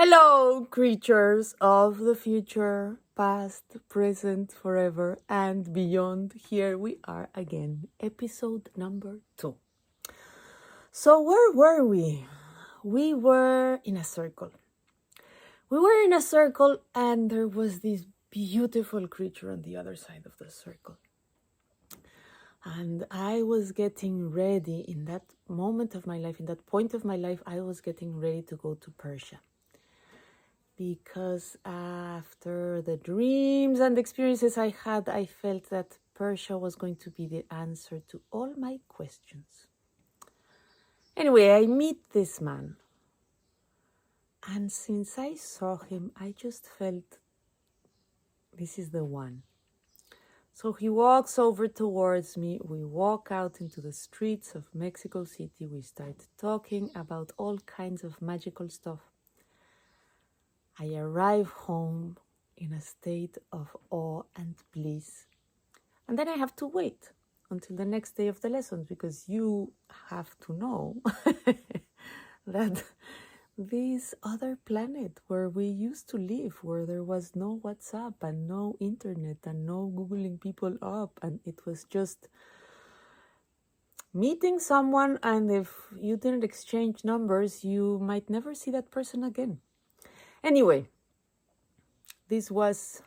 Hello, creatures of the future, past, present, forever, and beyond. Here we are again, episode number 2. So, where were we? We were in a circle. And there was this beautiful creature on the other side of the circle. And I was getting ready in that moment of my life, in that point of my life, I was getting ready to go to Persia. Because after the dreams and experiences I had, I felt that Persia was going to be the answer to all my questions. Anyway, I meet this man. And since I saw him, I just felt this is the one. So he walks over towards me. We walk out into the streets of Mexico City. We start talking about all kinds of magical stuff. I arrive home in a state of awe and bliss. And then I have to wait until the next day of the lessons, because you have to know that this other planet where we used to live, where there was no WhatsApp and no internet and no Googling people up, and it was just meeting someone, and if you didn't exchange numbers, you might never see that person again. Anyway, this was,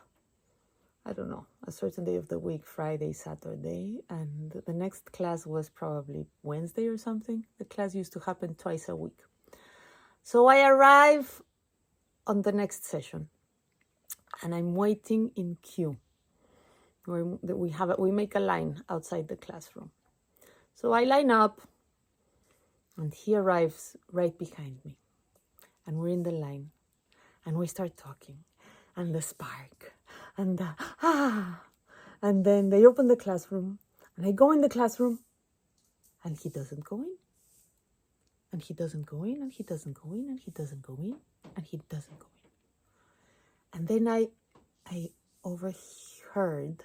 I don't know, a certain day of the week, Friday, Saturday, and the next class was probably Wednesday or something. The class used to happen twice a week. So I arrive on the next session, and I'm waiting in queue. We make a line outside the classroom. So I line up, and he arrives right behind me, and we're in the line. And we start talking, and the spark, and the and then they open the classroom, and I go in the classroom, and he doesn't go in, and he doesn't go in, and he doesn't go in, and he doesn't go in, and he doesn't go in. And then I overheard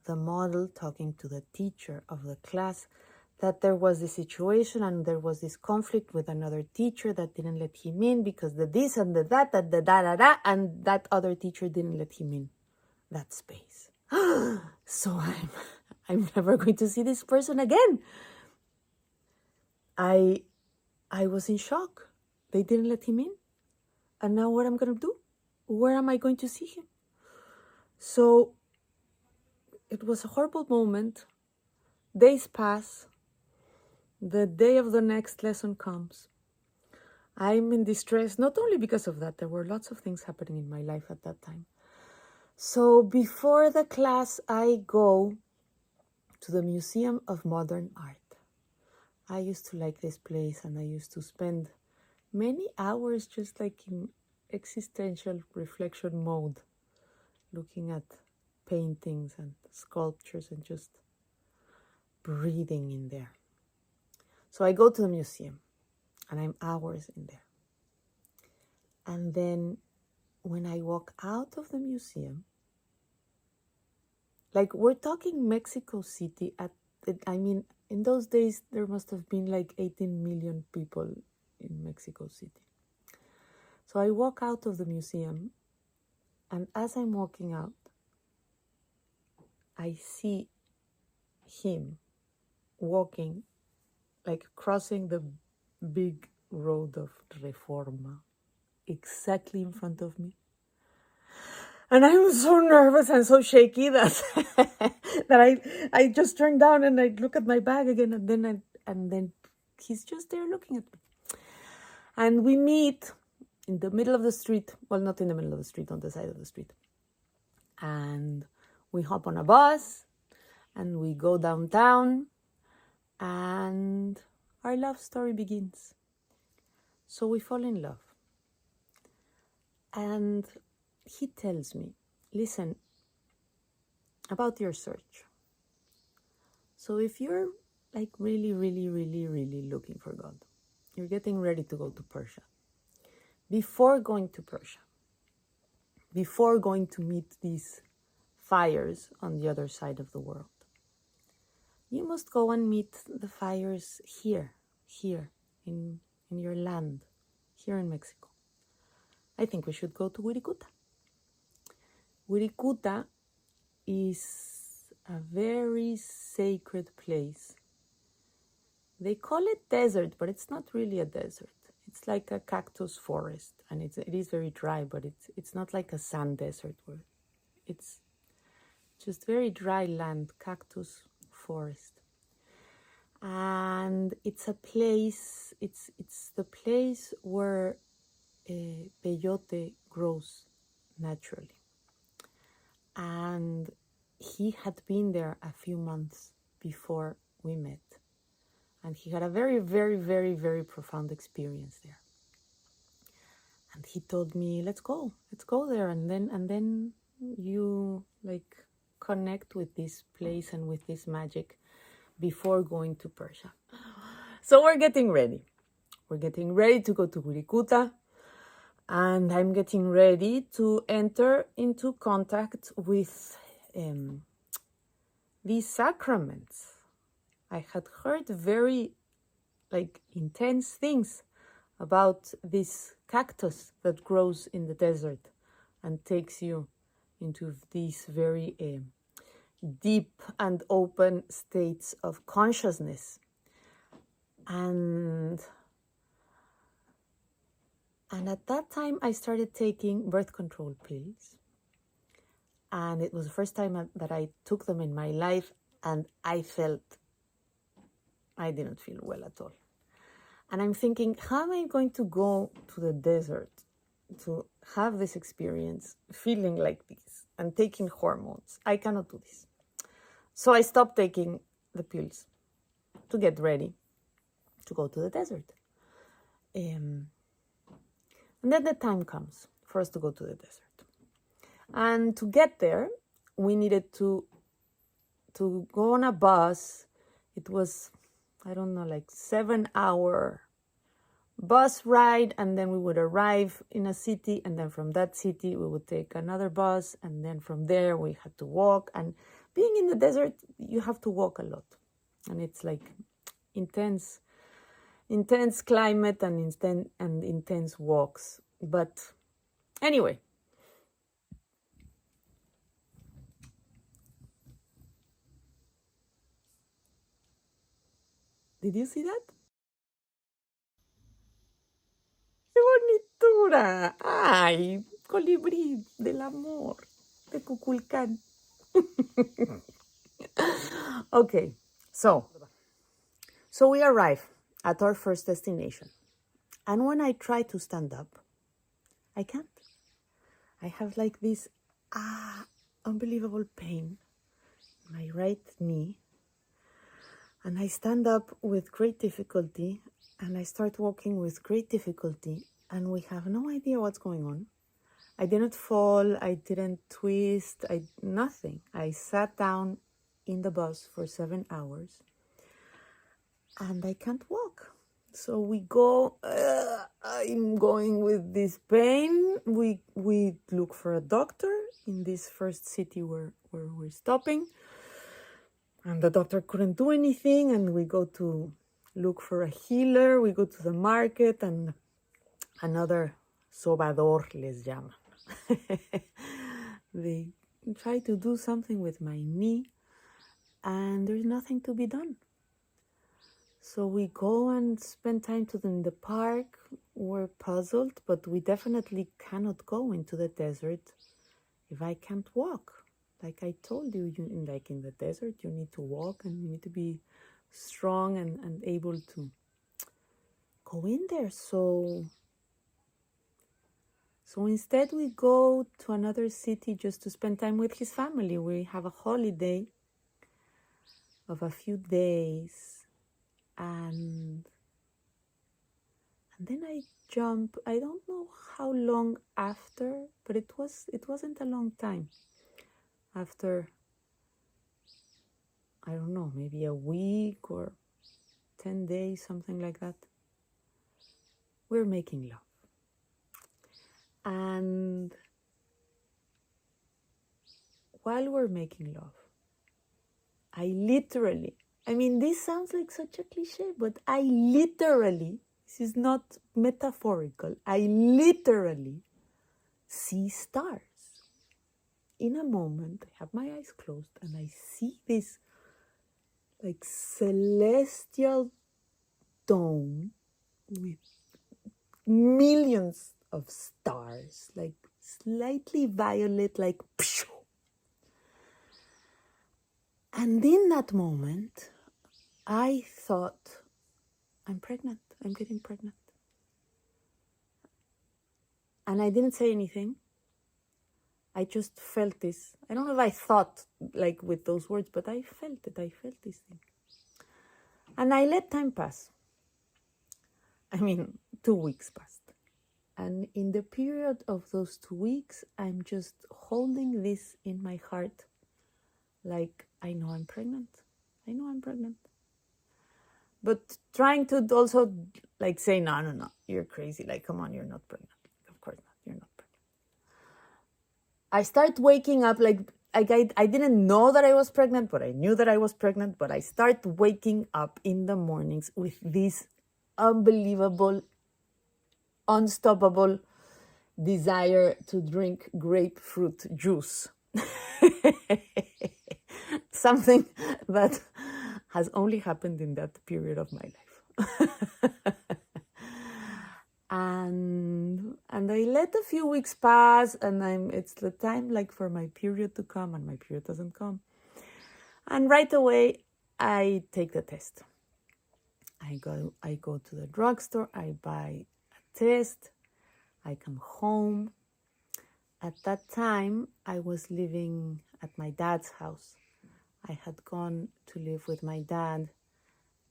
the model talking to the teacher of the class that there was this situation and there was this conflict with another teacher that didn't let him in because the this and the that, and the da, and that other teacher didn't let him in that space. So I'm never going to see this person again. I was in shock. They didn't let him in. And now what I'm going to do? Where am I going to see him? So it was a horrible moment. Days pass. The day of the next lesson comes. I'm in distress, not only because of that, there were lots of things happening in my life at that time. So before the class, I go to the Museum of Modern Art. I used to like this place, and I used to spend many hours just like in existential reflection mode, looking at paintings and sculptures and just breathing in there. So I go to the museum, and I'm hours in there. And then when I walk out of the museum, like we're talking Mexico City, in those days, there must have been like 18 million people in Mexico City. So I walk out of the museum, and as I'm walking out, I see him walking, like crossing the big road of Reforma, exactly in front of me. And I was so nervous and so shaky that I just turned down and I look at my bag again, and then he's just there looking at me. And we meet in the middle of the street. Well, not in the middle of the street, on the side of the street. And we hop on a bus, and we go downtown, and our love story begins. So we fall in love. And he tells me, listen, about your search. So if you're like really, really, really, really looking for God, you're getting ready to go to Persia. Before going to Persia, before going to meet these fires on the other side of the world, you must go and meet the fires here in your land, here in Mexico. I think we should go to Huiricuta. Huiricuta is a very sacred place. They call it desert, but it's not really a desert. It's like a cactus forest, and it is very dry, but it's not like a sand desert where it's just very dry land, cactus forest. And it's a place, it's the place where peyote grows naturally. And he had been there a few months before we met. And he had a very, very, very, very profound experience there. And he told me, let's go there. And then you like connect with this place and with this magic before going to Persia. So we're getting ready. We're getting ready to go to Huiricuta. And I'm getting ready to enter into contact with these sacraments. I had heard very intense things about this cactus that grows in the desert and takes you into these very deep and open states of consciousness. And at that time, I started taking birth control pills. And it was the first time that I took them in my life, and I didn't feel well at all. And I'm thinking, how am I going to go to the desert to have this experience, feeling like this, and taking hormones? I cannot do this. So I stopped taking the pills to get ready to go to the desert. And then the time comes for us to go to the desert. And to get there, we needed to go on a bus. It was, 7-hour bus ride, and then we would arrive in a city, and then from that city we would take another bus, and then from there we had to walk. And being in the desert, you have to walk a lot, and it's like intense climate and intense walks. But anyway, did you see that? ¡Qué bonitura! ¡Ay, colibrí del amor! De Cuculcán. Okay, so we arrive at our first destination. And when I try to stand up, I can't. I have like this unbelievable pain in my right knee. And I stand up with great difficulty, and I start walking with great difficulty, and we have no idea what's going on. I didn't fall, I didn't twist, nothing. I sat down in the bus for 7 hours, and I can't walk. So we go, I'm going with this pain. We look for a doctor in this first city where we're stopping. And the doctor couldn't do anything, and we go to look for a healer. We go to the market, and another sobador les llaman. They try to do something with my knee, and there's nothing to be done. So we go and spend time in the park. We're puzzled, but we definitely cannot go into the desert if I can't walk. Like I told you, in the desert, you need to walk, and you need to be strong and able to go in there. So instead we go to another city just to spend time with his family. We have a holiday of a few days, and then I jump. I don't know how long after, but it wasn't a long time. After, I don't know, maybe a week or 10 days, something like that, we're making love. And while we're making love, I literally, this sounds like such a cliche, but this is not metaphorical. I literally see stars. In a moment, I have my eyes closed and I see this like celestial dome with millions of stars, like slightly violet, like pshoo. And in that moment, I thought, I'm pregnant. I'm getting pregnant. And I didn't say anything. I just felt this. I don't know if I thought like with those words, but I felt it. I felt this thing. And I let time pass. 2 weeks passed. And in the period of those 2 weeks, I'm just holding this in my heart. Like, I know I'm pregnant. I know I'm pregnant. But trying to also like say, no, you're crazy. Like, come on, you're not pregnant. Of course not, you're not pregnant. I start waking up like I didn't know that I was pregnant, but I knew that I was pregnant. But I start waking up in the mornings with this unbelievable, unstoppable desire to drink grapefruit juice. Something that has only happened in that period of my life. And I let a few weeks pass, and it's the time like for my period to come, and my period doesn't come. And right away, I take the test. I go to the drugstore, I buy a test, I come home. At that time, I was living at my dad's house. I had gone to live with my dad,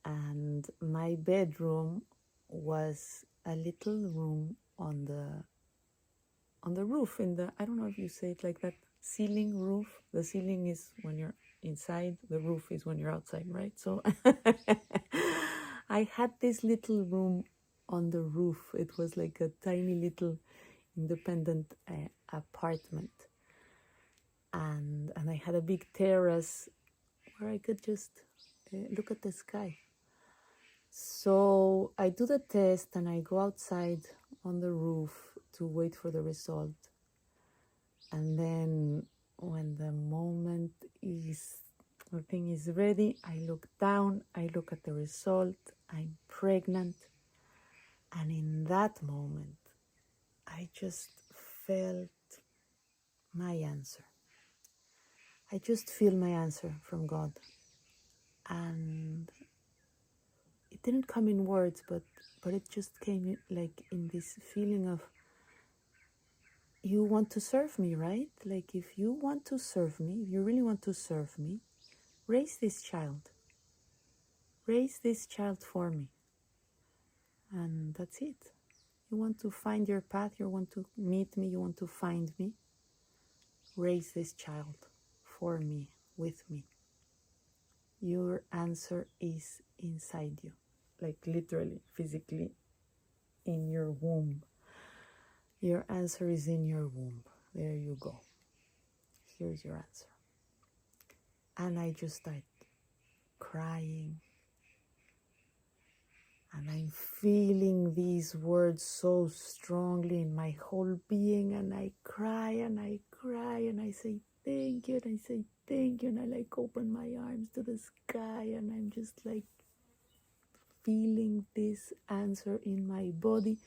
and my bedroom was a little room on the roof, in the, I don't know if you say it like that, ceiling roof. The ceiling is when you're inside, the roof is when you're outside, right? So I had this little room on the roof. It was like a tiny little independent apartment. And I had a big terrace where I could just look at the sky. So I do the test and I go outside on the roof to wait for the result. And then when the thing is ready, I look down, I look at the result, I'm pregnant. And in that moment, I just felt my answer. I just feel my answer from God. And it didn't come in words, but it just came like in this feeling of, you want to serve me, right? Like, if you want to serve me, if you really want to serve me, raise this child. Raise this child for me. And that's it. You want to find your path, you want to meet me, you want to find me. Raise this child for me, with me. Your answer is inside you. Like literally, physically, in your womb. Your answer is in your womb. There you go. Here's your answer. And I just started crying. And I'm feeling these words so strongly in my whole being. And I cry and I cry and I say thank you. And I say thank you. And I like open my arms to the sky. And I'm just like feeling this answer in my body.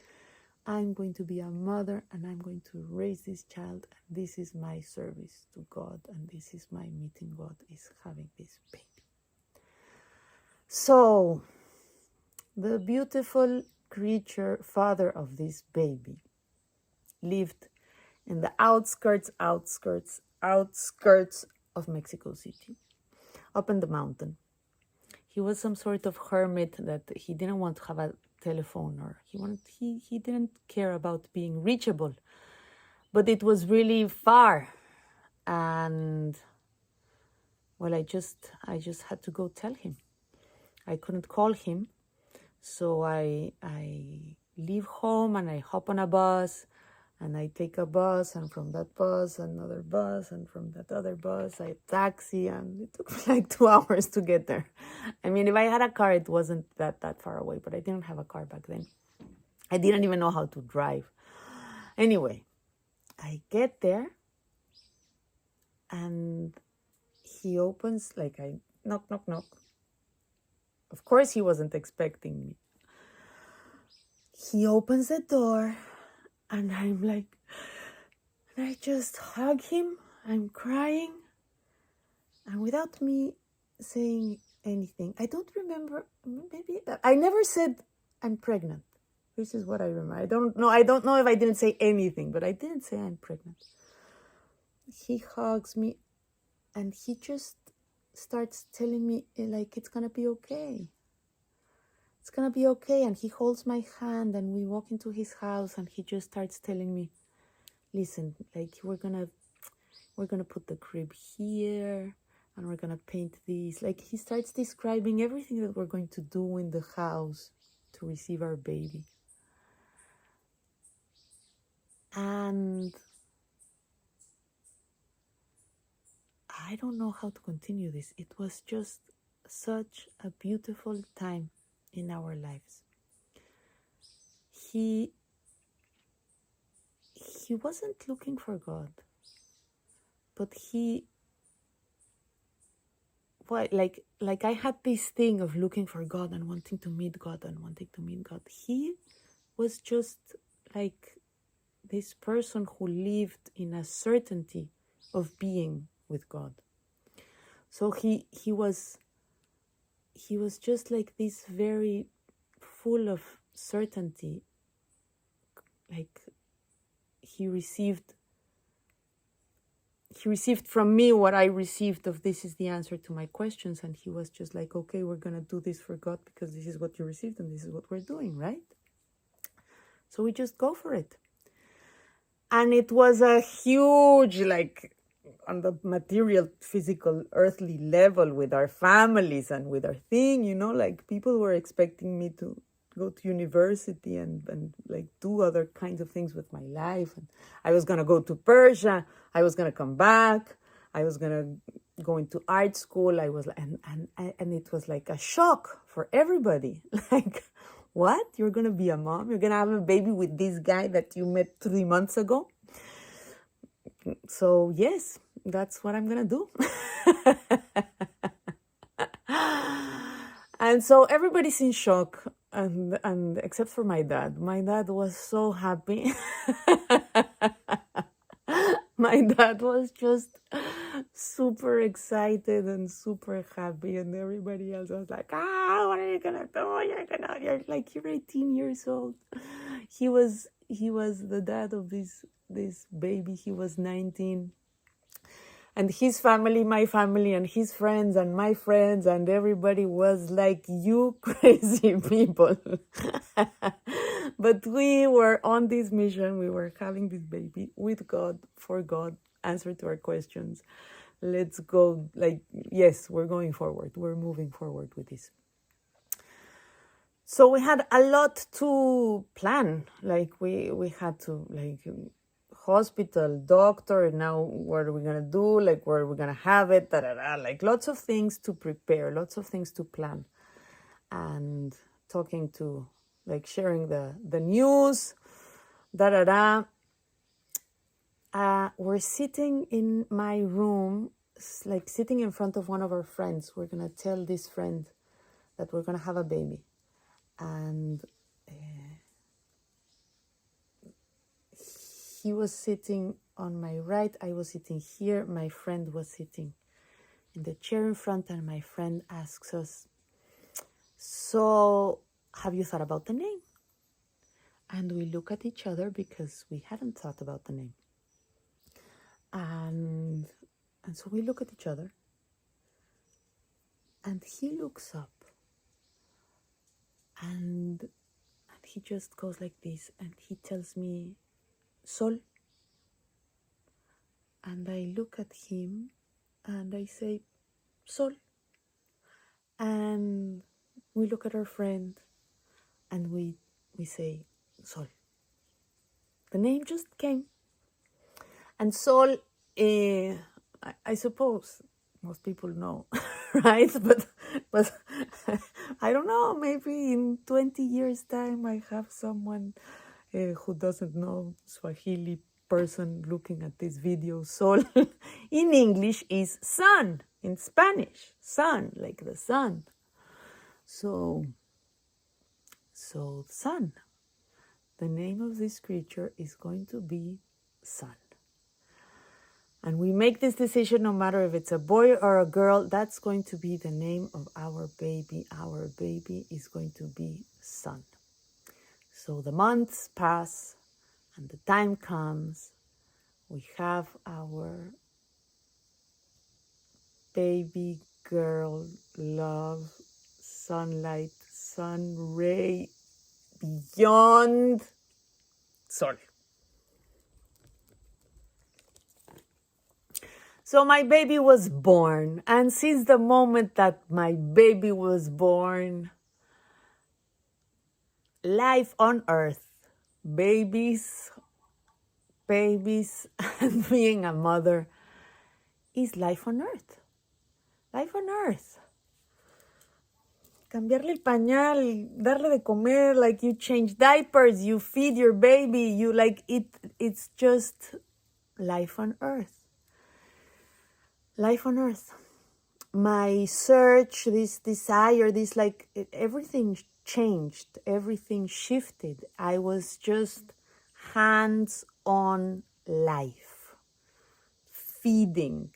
I'm going to be a mother and I'm going to raise this child. And this is my service to God. And this is my meeting God, is having this baby. So the beautiful creature, father of this baby, lived in the outskirts of Mexico City, up in the mountain. He was some sort of hermit that he didn't want to have a telephone, or he didn't care about being reachable, but it was really far. And well, I just had to go tell him. I couldn't call him. So I leave home and I hop on a bus and I take a bus, and from that bus another bus, and from that other bus I taxi, and it took me like 2 hours to get there. If I had a car, it wasn't that far away, but I didn't have a car back then. I didn't even know how to drive. Anyway, I get there, and he opens, like, I knock, knock, knock. Of course, he wasn't expecting me. He opens the door, and I'm like, and I just hug him. I'm crying. And without me saying anything, I don't remember, maybe, I never said I'm pregnant. This is what I remember. I don't know if I didn't say anything, but I didn't say I'm pregnant. He hugs me, and he just starts telling me, like, it's gonna be okay. It's gonna be okay. And he holds my hand, and we walk into his house, and he just starts telling me, listen, like, we're gonna put the crib here, and we're gonna paint these. Like, he starts describing everything that we're going to do in the house to receive our baby. And I don't know how to continue this. It was just such a beautiful time in our lives. He wasn't looking for God, but like I had this thing of looking for God and wanting to meet God and wanting to meet God. He was just like this person who lived in a certainty of being with God. So he was just like this, very full of certainty. Like he received from me what I received of, this is the answer to my questions. And he was just like, okay, we're going to do this for God because this is what you received and this is what we're doing, right? So we just go for it. And it was a huge, like, on the material, physical, earthly level with our families and with our thing, you know, like people were expecting me to go to university and like do other kinds of things with my life. And I was going to go to Persia. I was going to come back. I was going to go into art school. And it was like a shock for everybody. Like, what? You're going to be a mom? You're going to have a baby with this guy that you met 3 months ago? So yes, that's what I'm going to do. And so everybody's in shock, and except for my dad. My dad was so happy. My dad was just super excited and super happy, and everybody else was like, what are you gonna do? You're 18 years old. He was the dad of this baby. He was 19. And his family, my family, and his friends and my friends, and everybody was like, you crazy people. But we were on this mission. We were having this baby with God, for God, answer to our questions. Let's go. Like, yes, we're going forward. We're moving forward with this. So we had a lot to plan. Like, we had to, like, hospital, doctor, now what are we going to do? Like, where are we going to have it? Like, lots of things to prepare, lots of things to plan. And talking to, like, sharing the news, we're sitting in my room, like sitting in front of one of our friends. We're going to tell this friend that we're going to have a baby. And he was sitting on my right, I was sitting here, my friend was sitting in the chair in front, and my friend asks us, so have you thought about the name? And we look at each other because we hadn't thought about the name. And so we look at each other, and he looks up, and he just goes like this, and he tells me, Sol. And I look at him and I say, Sol. And we look at our friend and we say, Sol. The name just came. And Sol, I suppose most people know, right? But I don't know, maybe in 20 years' time I have someone who doesn't know Swahili person looking at this video. Sol in English is sun. In Spanish, sun, like the sun. So sun. The name of this creature is going to be Sun. And we make this decision no matter if it's a boy or a girl, that's going to be the name of our baby. Our baby is going to be Sun. So the months pass and the time comes. We have our baby girl, love, sunlight, sun ray, beyond Sol. So my baby was born, and since the moment that my baby was born, life on earth, babies, and being a mother is life on earth. Life on earth. Cambiarle el pañal, darle de comer, like you change diapers, you feed your baby, you like it, it's just life on earth. Life on earth. My search, this desire, this like everything changed, everything shifted. I was just hands on life, feeding,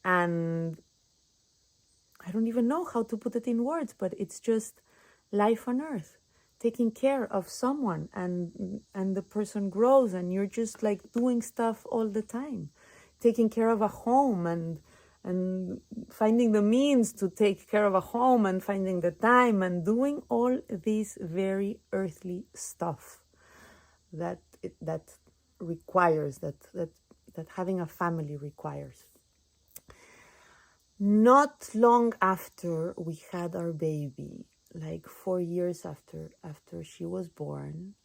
and I don't even know how to put it in words, but it's just life on earth, taking care of someone, and the person grows, and you're just like doing stuff all the time, taking care of a home and finding the means to take care of a home and finding the time and doing all this very earthly stuff that requires, that having a family requires. Not long after we had our baby, like 4 years after she was born,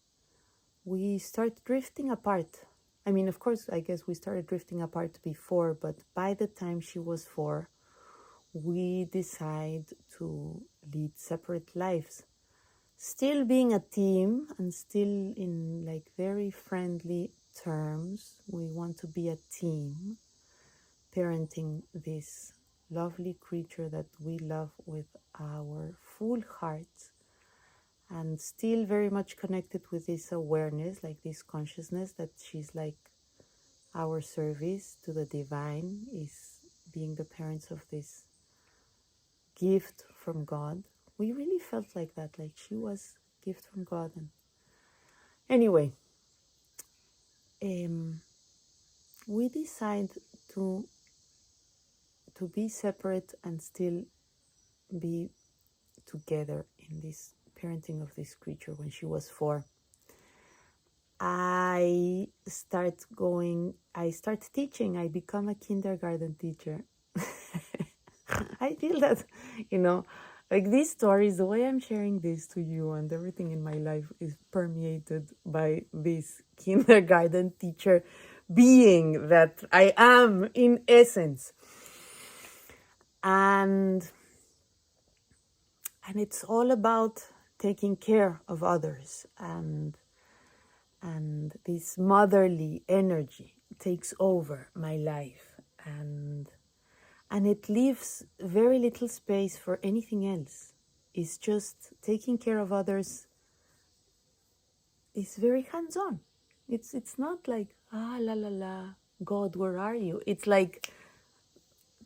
we started drifting apart. I mean, of course, I guess we started drifting apart before, but by the time she was 4, we decided to lead separate lives. Still being a team and still in like very friendly terms. We want to be a team, parenting this lovely creature that we love with our full hearts, and still very much connected with this awareness, like this consciousness that she's like our service to the divine, is being the parents of this gift from God. We really felt like that, like she was a gift from God. And anyway, we decided to be separate and still be together in this parenting of this creature. When she was 4, I start teaching. I become a kindergarten teacher. I feel that, like these stories, the way I'm sharing this to you and everything in my life is permeated by this kindergarten teacher being that I am in essence. And it's all about taking care of others, and this motherly energy takes over my life, and it leaves very little space for anything else. It's just taking care of others is very hands-on. It's not like, la la la, God, where are you? It's like,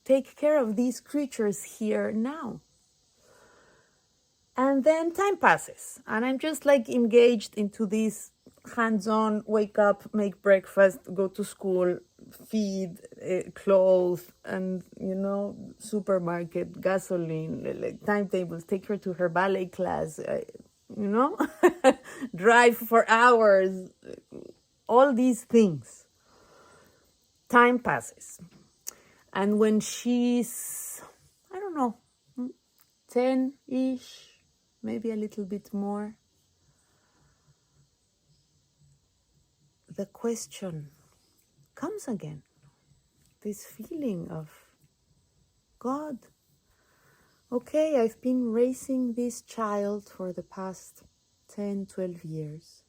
take care of these creatures here now. And then time passes, and I'm just like engaged into this hands-on, wake up, make breakfast, go to school, feed, clothe, and, supermarket, gasoline, like timetables, take her to her ballet class, drive for hours, all these things. Time passes. And when she's, I don't know, 10-ish, maybe a little bit more, the question comes again. This feeling of, God, okay, I've been raising this child for the past 10, 12 years.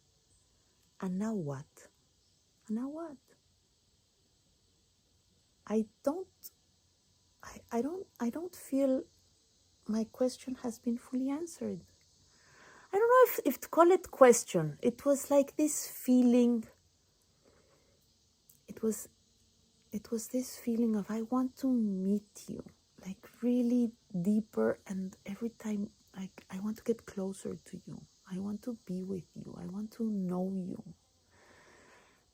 And now what? And now what? I don't feel my question has been fully answered. I don't know if to call it question. It was like this feeling. It was this feeling of I want to meet you, like really deeper, and every time like I want to get closer to you. I want to be with you. I want to know you.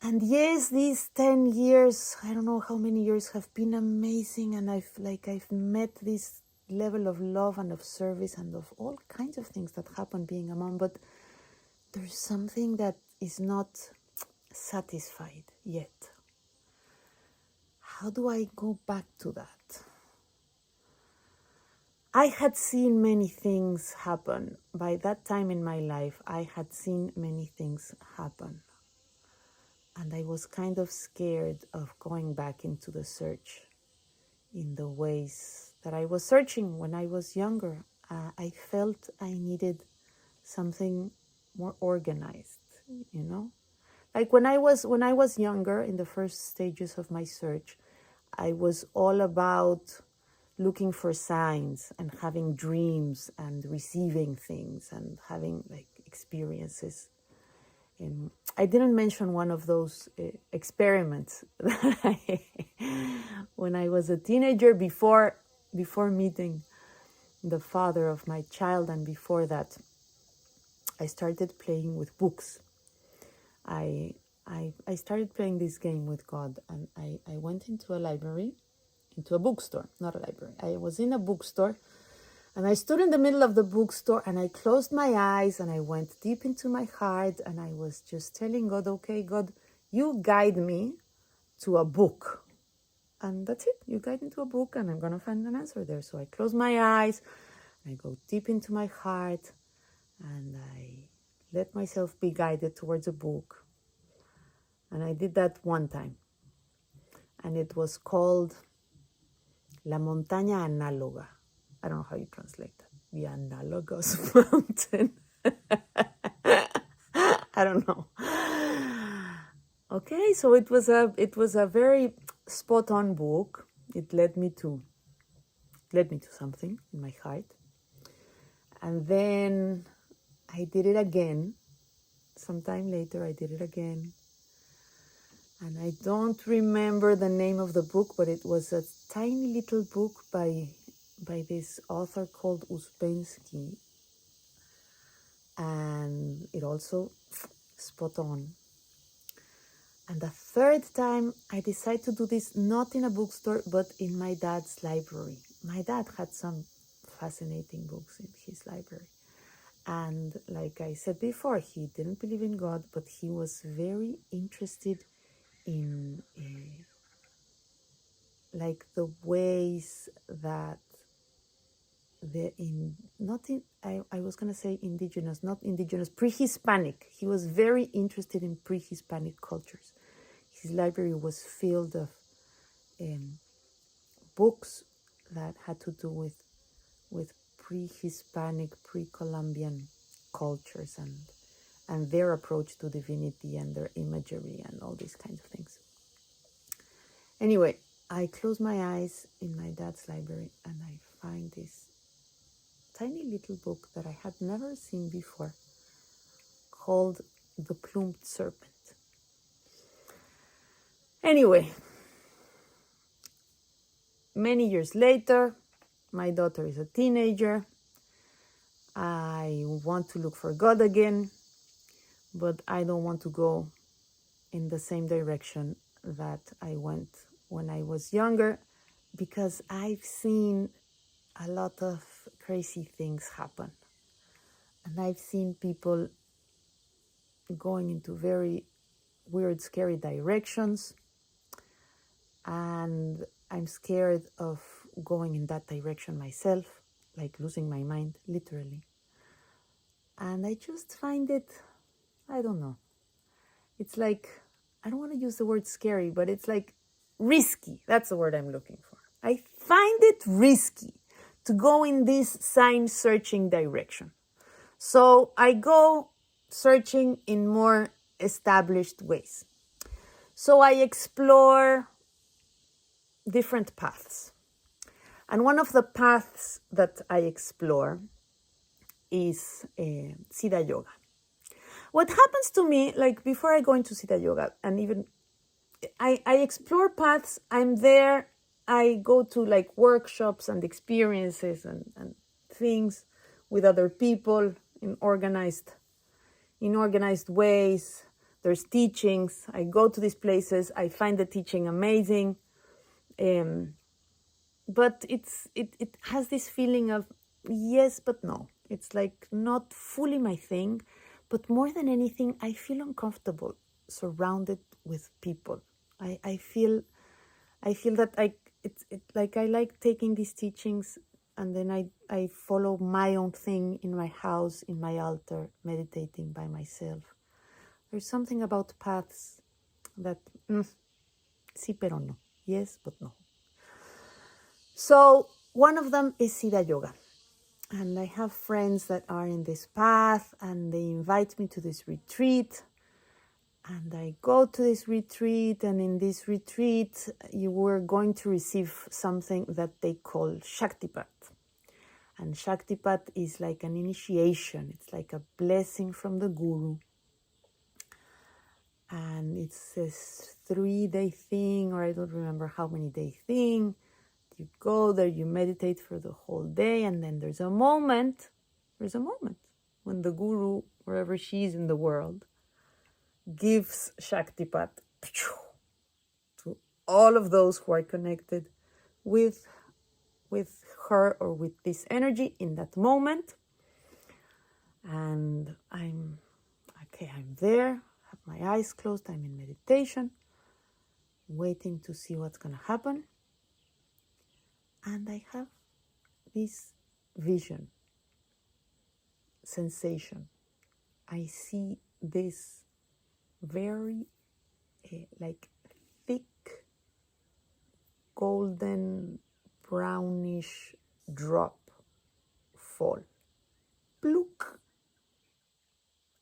And yes, these 10 years, I don't know how many years, have been amazing, and I've met this level of love and of service and of all kinds of things that happen being a mom, but there's something that is not satisfied yet. How do I go back to that? I had seen many things happen. By that time in my life, I had seen many things happen. And I was kind of scared of going back into the search in the ways that I was searching when I was younger. I felt I needed something more organized, you know? Like when I was younger, in the first stages of my search, I was all about looking for signs and having dreams and receiving things and having like experiences. I didn't mention one of those experiments when I was a teenager, before meeting the father of my child, and before that, I started playing with books. I started playing this game with God, and I went into a library, into a bookstore, not a library. I was in a bookstore, and I stood in the middle of the bookstore, and I closed my eyes, and I went deep into my heart, and I was just telling God, okay, God, you guide me to a book. And that's it. You guide me to a book, and I'm going to find an answer there. So I close my eyes, I go deep into my heart, and I let myself be guided towards a book. And I did that one time. And it was called La Montaña Análoga. I don't know how you translate that. The analogous mountain. I don't know. Okay, so it was a very spot on book. It led me to something in my heart. And then I did it again. Sometime later I did it again. And I don't remember the name of the book, but it was a tiny little book by this author called Uspensky. And it also spot on. And the third time, I decided to do this not in a bookstore, but in my dad's library. My dad had some fascinating books in his library. And like I said before, he didn't believe in God, but he was very interested in like the ways that I was going to say indigenous, not indigenous, pre-Hispanic. He was very interested in pre-Hispanic cultures. His library was filled of books that had to do with pre-Hispanic, pre-Columbian cultures and their approach to divinity and their imagery and all these kinds of things. Anyway, I close my eyes in my dad's library and I find this tiny little book that I had never seen before, called The Plumed Serpent. Anyway, many years later, my daughter is a teenager. I want to look for God again, but I don't want to go in the same direction that I went when I was younger, because I've seen a lot of crazy things happen. And I've seen people going into very weird, scary directions. And I'm scared of going in that direction myself, like losing my mind, literally. And I just find it, I don't know. It's like, I don't want to use the word scary, but it's like risky. That's the word I'm looking for. I find it risky to go in this sign searching direction. So I go searching in more established ways. So I explore different paths. And one of the paths that I explore is Siddha Yoga. What happens to me, like before I go into Siddha Yoga, and even I explore paths, I'm there, I go to like workshops and experiences and things with other people in organized ways. There's teachings. I go to these places. I find the teaching amazing. But it has this feeling of yes, but no. It's like not fully my thing. But more than anything, I feel uncomfortable surrounded with people. I feel that like I like taking these teachings and then I follow my own thing in my house, in my altar, meditating by myself. There's something about paths that, sí pero no, yes but no. So one of them is Siddha Yoga. And I have friends that are in this path and they invite me to this retreat. And I go to this retreat, and in this retreat, you were going to receive something that they call Shaktipat. And Shaktipat is like an initiation. It's like a blessing from the Guru. And it's this 3-day thing, or I don't remember how many day thing. You go there, you meditate for the whole day, and then there's a moment when the Guru, wherever she is in the world, gives Shaktipat to all of those who are connected with her or with this energy in that moment. And I'm there, have my eyes closed, I'm in meditation, waiting to see what's going to happen. And I have this vision, sensation. I see this very like thick golden brownish drop fall, blook,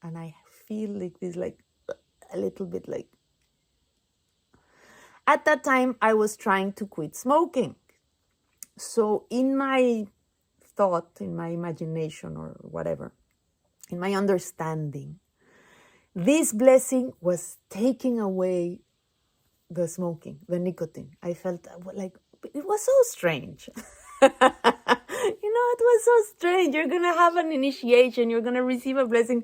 and I feel like this, like a little bit like. At that time I was trying to quit smoking, so in my thought, in my imagination or whatever, in my understanding, this blessing was taking away the smoking, the nicotine. I felt like it was so strange. It was so strange. You're going to have an initiation. You're going to receive a blessing.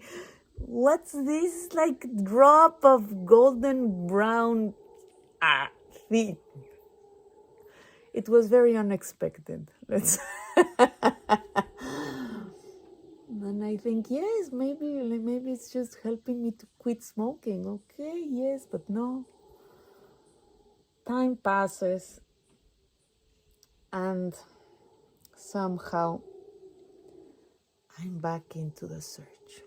What's this like drop of golden brown thing? It was very unexpected. And I think, yes, maybe it's just helping me to quit smoking. Okay, yes, but no. Time passes, and somehow I'm back into the search.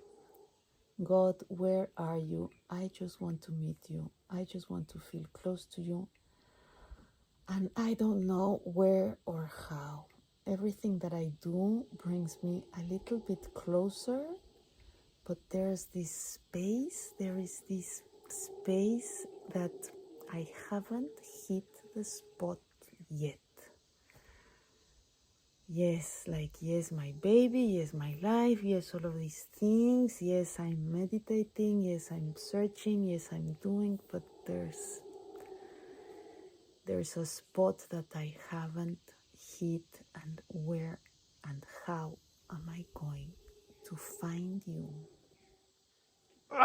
God, where are you? I just want to meet you. I just want to feel close to you. And I don't know where or how. Everything that I do brings me a little bit closer, but there is this space that I haven't hit the spot yet. Yes, yes, my baby, yes, my life, yes, all of these things, yes, I'm meditating, yes, I'm searching, yes, I'm doing, but there's a spot that I haven't hit, and where and how am I going to find you? We're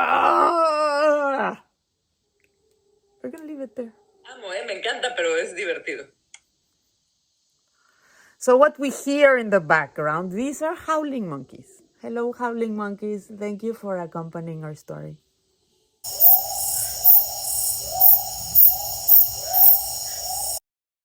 gonna leave it there. Amo, me encanta, pero es divertido. So what we hear in the background, these are howling monkeys. Hello, howling monkeys. Thank you for accompanying our story.